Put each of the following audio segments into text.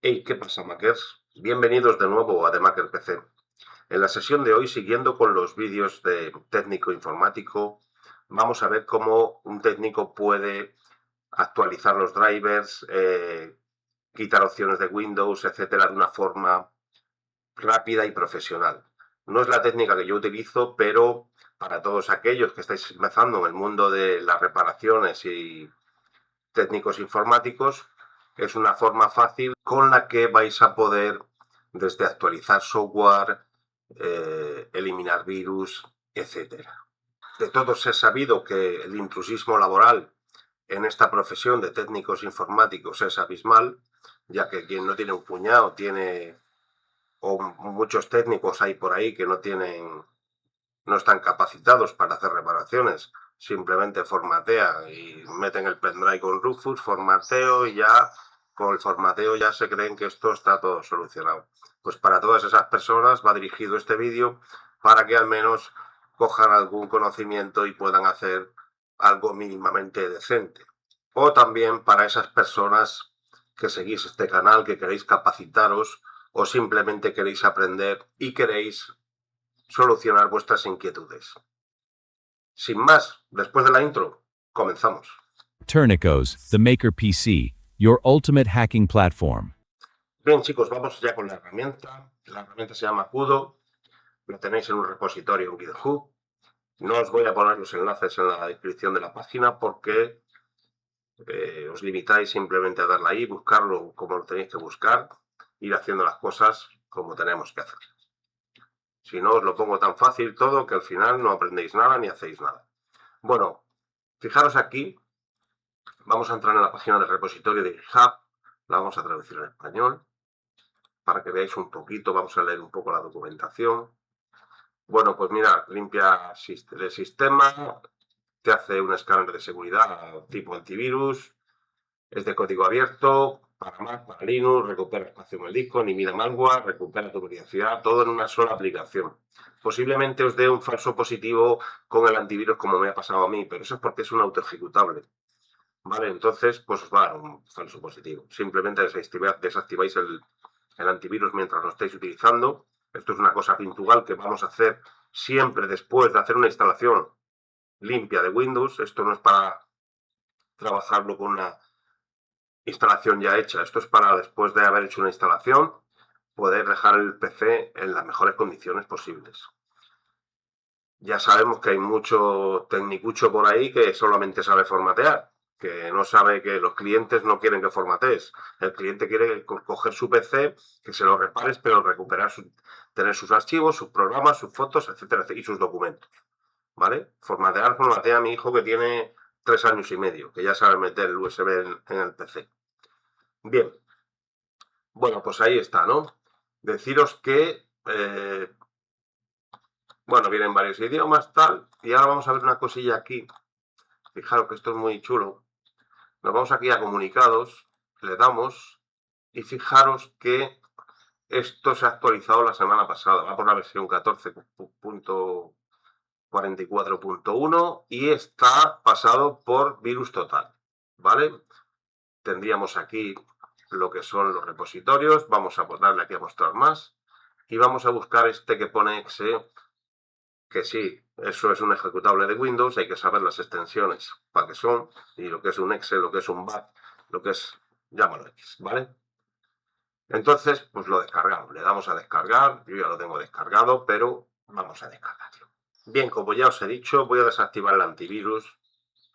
Hey, ¿qué pasa, Makers? Bienvenidos de nuevo a The Maker PC. En la sesión de hoy, siguiendo con los vídeos de técnico informático, vamos a ver cómo un técnico puede actualizar los drivers, quitar opciones de Windows, etcétera, de una forma rápida y profesional. No es la técnica que yo utilizo, pero para todos aquellos que estáis empezando en el mundo de las reparaciones y técnicos informáticos, es una forma fácil con la que vais a poder desde actualizar software, eliminar virus, etcétera. De todos es sabido que el intrusismo laboral en esta profesión de técnicos informáticos es abismal, ya que quien no tiene un puñado tiene, o muchos técnicos hay por ahí que no están capacitados para hacer reparaciones, simplemente formatea y meten el pendrive con Rufus, formateo y ya con el formateo ya se creen que esto está todo solucionado. Pues para todas esas personas va dirigido este vídeo para que al menos cojan algún conocimiento y puedan hacer algo mínimamente decente. O también para esas personas que seguís este canal, que queréis capacitaros o simplemente queréis aprender y queréis solucionar vuestras inquietudes. Sin más, después de la intro, comenzamos. Turnicos, the Maker PC, your ultimate hacking platform. Bien, chicos, vamos ya con la herramienta. La herramienta se llama Kudo. Lo tenéis en un repositorio en GitHub. No os voy a poner los enlaces en la descripción de la página porque os limitáis simplemente a darle ahí, buscarlo como lo tenéis que buscar, ir haciendo las cosas como tenemos que hacer. Si no, os lo pongo tan fácil todo que al final no aprendéis nada ni hacéis nada. Bueno, fijaros aquí. Vamos a entrar en la página del repositorio de GitHub, la vamos a traducir en español, para que veáis un poquito, vamos a leer un poco la documentación. Bueno, pues mira, limpia el sistema, te hace un escáner de seguridad tipo antivirus, es de código abierto, para Mac, para Linux, recupera espacio en el disco, elimina malware, recupera tu privacidad, todo en una sola aplicación. Posiblemente os dé un falso positivo con el antivirus como me ha pasado a mí, pero eso es porque es un autoejecutable. Vale, entonces, pues os va a dar un falso positivo. Simplemente desactiváis el antivirus mientras lo estáis utilizando. Esto es una cosa puntual que vamos a hacer siempre después de hacer una instalación limpia de Windows. Esto no es para trabajarlo con una instalación ya hecha. Esto es para después de haber hecho una instalación poder dejar el PC en las mejores condiciones posibles. Ya sabemos que hay mucho tecnicucho por ahí que solamente sabe formatear, que no sabe que los clientes no quieren que formatees. El cliente quiere coger su PC, que se lo repares, pero tener sus archivos, sus programas, sus fotos, etcétera, y sus documentos. ¿Vale? Formatea a mi hijo que tiene 3 años y medio, que ya sabe meter el USB en el PC. Bien. Bueno, pues ahí está, ¿no? Deciros que bueno, vienen varios idiomas, tal, y ahora vamos a ver una cosilla aquí. Fijaros que esto es muy chulo. Nos vamos aquí a comunicados, le damos, y fijaros que esto se ha actualizado la semana pasada. Va por la versión 14.44.1 y está pasado por virus total, ¿vale? Tendríamos aquí lo que son los repositorios. Vamos a darle aquí a mostrar más y vamos a buscar este que pone exe, que sí, eso es un ejecutable de Windows, hay que saber las extensiones para qué son, y lo que es un exe, lo que es un bat, lo que es, llámalo X, ¿vale? Entonces, pues lo descargamos, le damos a descargar, yo ya lo tengo descargado, pero vamos a descargarlo. Bien, como ya os he dicho, voy a desactivar el antivirus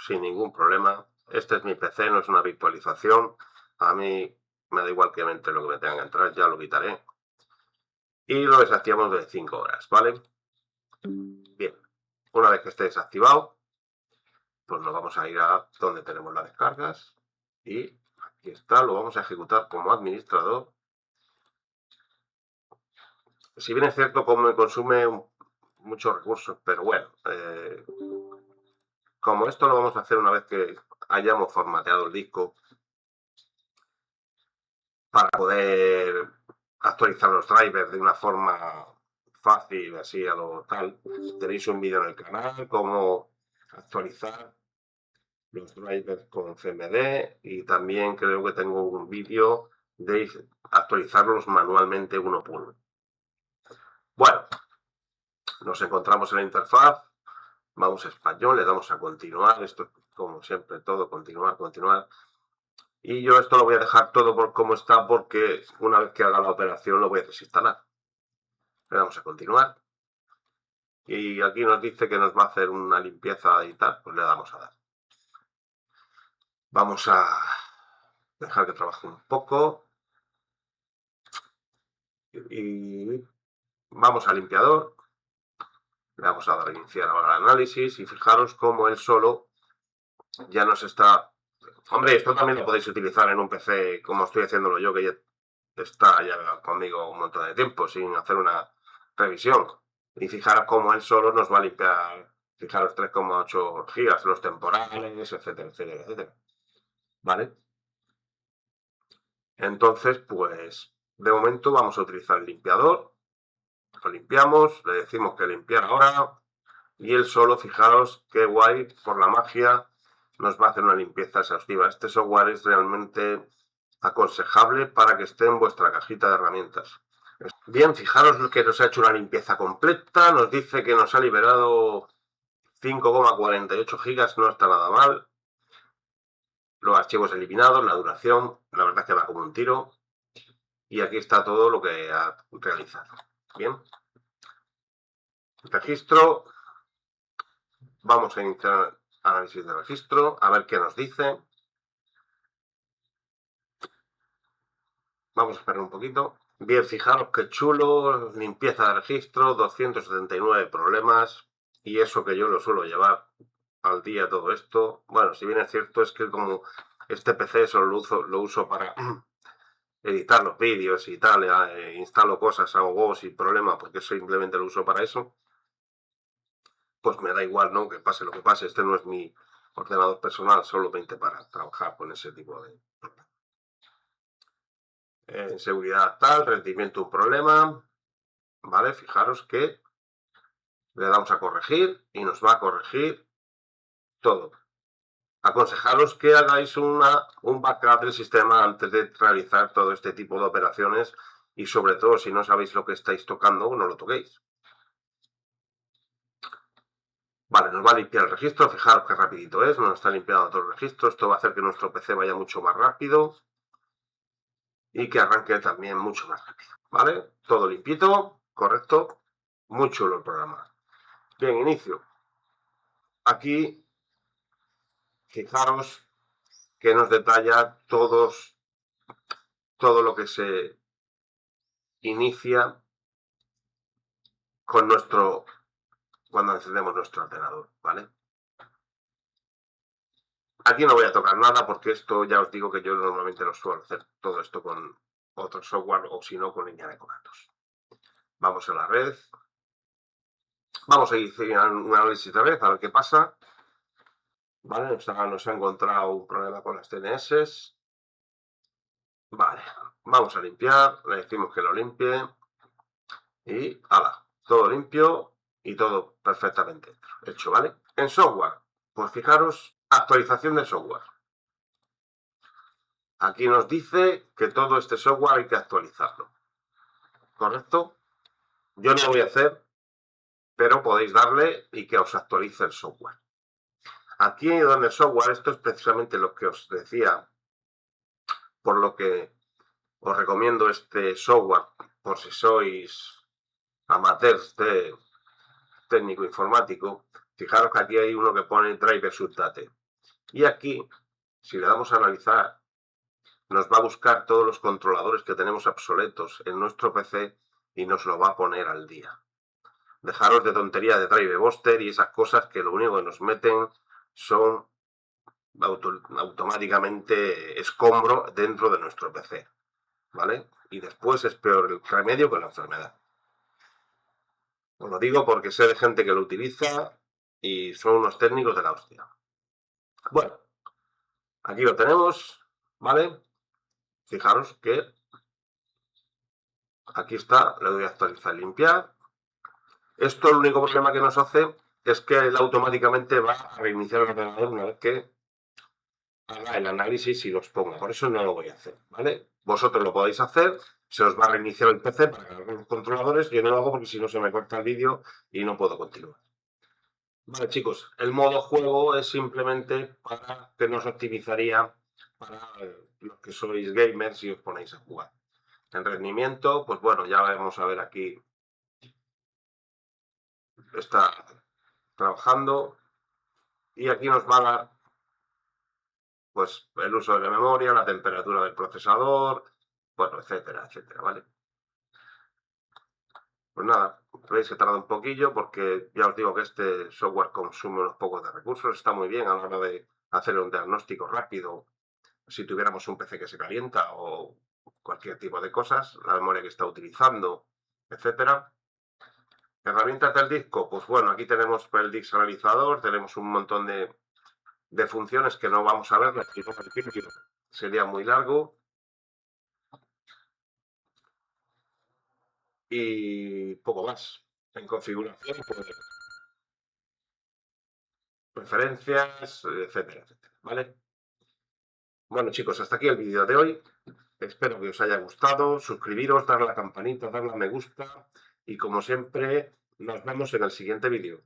sin ningún problema. Este es mi PC, no es una virtualización, a mí me da igual que me entre lo que me tenga que entrar, ya lo quitaré. Y lo desactivamos de 5 horas, ¿vale? Bien, una vez que esté desactivado, pues nos vamos a ir a donde tenemos las descargas y aquí está, lo vamos a ejecutar como administrador. Si bien es cierto que me consume muchos recursos, pero bueno, como esto lo vamos a hacer una vez que hayamos formateado el disco para poder actualizar los drivers de una forma fácil, así a lo tal, tenéis un vídeo en el canal, cómo actualizar los drivers con CMD, y también creo que tengo un vídeo de actualizarlos manualmente uno por uno. Bueno, nos encontramos en la interfaz, vamos a español, le damos a continuar, esto como siempre todo, continuar, continuar. Y yo esto lo voy a dejar todo por como está porque una vez que haga la operación lo voy a desinstalar. Le damos a continuar. Y aquí nos dice que nos va a hacer una limpieza y tal, pues le damos a dar. Vamos a dejar que trabaje un poco. Y vamos al limpiador. Le vamos a dar a iniciar ahora el análisis y fijaros cómo él solo ya nos está... Hombre, esto también lo podéis utilizar en un PC como estoy haciéndolo yo, que ya está ya conmigo un montón de tiempo sin hacer una revisión. Y fijaros cómo él solo nos va a limpiar, fijaros 3,8 gigas, los temporales, etcétera, etcétera, etcétera. ¿Vale? Entonces, pues, de momento vamos a utilizar el limpiador. Lo limpiamos, le decimos que limpiar ahora y él solo, fijaros qué guay, por la magia, nos va a hacer una limpieza exhaustiva. Este software es realmente aconsejable para que esté en vuestra cajita de herramientas. Bien, fijaros que nos ha hecho una limpieza completa, nos dice que nos ha liberado 5,48 gigas, no está nada mal. Los archivos eliminados, la duración, la verdad es que va como un tiro. Y aquí está todo lo que ha realizado. Bien. Registro. Vamos a iniciar análisis de registro, a ver qué nos dice. Vamos a esperar un poquito. Bien, fijaros qué chulo, limpieza de registro, 279 problemas, y eso que yo lo suelo llevar al día todo esto. Bueno, si bien es cierto, es que como este PC solo lo uso para editar los vídeos y tal, instalo cosas, hago GOS y problemas, porque simplemente lo uso para eso, pues me da igual, ¿no? Que pase lo que pase, este no es mi ordenador personal, solamente para trabajar con ese tipo de problemas. Seguridad tal, rendimiento un problema, ¿vale? Fijaros que le damos a corregir y nos va a corregir todo. Aconsejaros que hagáis un backup del sistema antes de realizar todo este tipo de operaciones y sobre todo si no sabéis lo que estáis tocando, no lo toquéis. Vale, nos va a limpiar el registro, fijaros qué rapidito es, nos está limpiando todo el registro, esto va a hacer que nuestro PC vaya mucho más rápido y que arranque también mucho más rápido, ¿vale? Todo limpito, correcto, muy chulo el programa. Bien, inicio. Aquí, fijaros que nos detalla todo lo que se inicia con cuando encendemos nuestro ordenador, ¿vale? Aquí no voy a tocar nada porque esto ya os digo que yo normalmente lo suelo hacer todo esto con otro software o si no con línea de comandos. Vamos a la red. Vamos a iniciar un análisis de red a ver qué pasa. Vale, nos ha encontrado un problema con las TNS. Vale, vamos a limpiar, le decimos que lo limpie y ¡hala! Todo limpio y todo perfectamente hecho, ¿vale? En software, pues fijaros, actualización de software. Aquí nos dice que todo este software hay que actualizarlo. ¿Correcto? Yo no lo voy a hacer, pero podéis darle y que os actualice el software. Aquí donde el software, esto es precisamente lo que os decía, por lo que os recomiendo este software, por si sois amateurs de técnico informático. Fijaros que aquí hay uno que pone drivers update. Y aquí, si le damos a analizar, nos va a buscar todos los controladores que tenemos obsoletos en nuestro PC y nos lo va a poner al día. Dejaros de tontería de drive buster y esas cosas que lo único que nos meten son automáticamente escombro dentro de nuestro PC, ¿vale? Y después es peor el remedio que la enfermedad. Os lo digo porque sé de gente que lo utiliza y son unos técnicos de la hostia. Bueno, aquí lo tenemos, ¿vale? Fijaros que aquí está, le doy a actualizar y limpiar. Esto el único problema que nos hace es que él automáticamente va a reiniciar el ordenador una vez que haga el análisis y los ponga. Por eso no lo voy a hacer, ¿vale? Vosotros lo podéis hacer, se os va a reiniciar el PC para cargar los controladores. Yo no lo hago porque si no se me corta el vídeo y no puedo continuar. Vale, chicos, el modo juego es simplemente para que nos optimizaría para los que sois gamers y os ponéis a jugar. En rendimiento, pues bueno, ya vamos a ver aquí. Está trabajando y aquí nos va a dar pues el uso de la memoria, la temperatura del procesador, bueno, etcétera, etcétera, ¿vale? Pues nada, veis que tarda un poquillo porque ya os digo que este software consume unos pocos de recursos, está muy bien a la hora de hacer un diagnóstico rápido si tuviéramos un PC que se calienta o cualquier tipo de cosas, la memoria que está utilizando, etcétera. Herramientas del disco, pues bueno, aquí tenemos el disc analizador, tenemos un montón de funciones que no vamos a ver, sería muy largo. Y poco más. En configuración, pues, preferencias, etcétera, etcétera, ¿vale? Bueno, chicos, hasta aquí el vídeo de hoy. Espero que os haya gustado. Suscribiros, darle a la campanita, darle a me gusta. Y como siempre, nos vemos en el siguiente vídeo.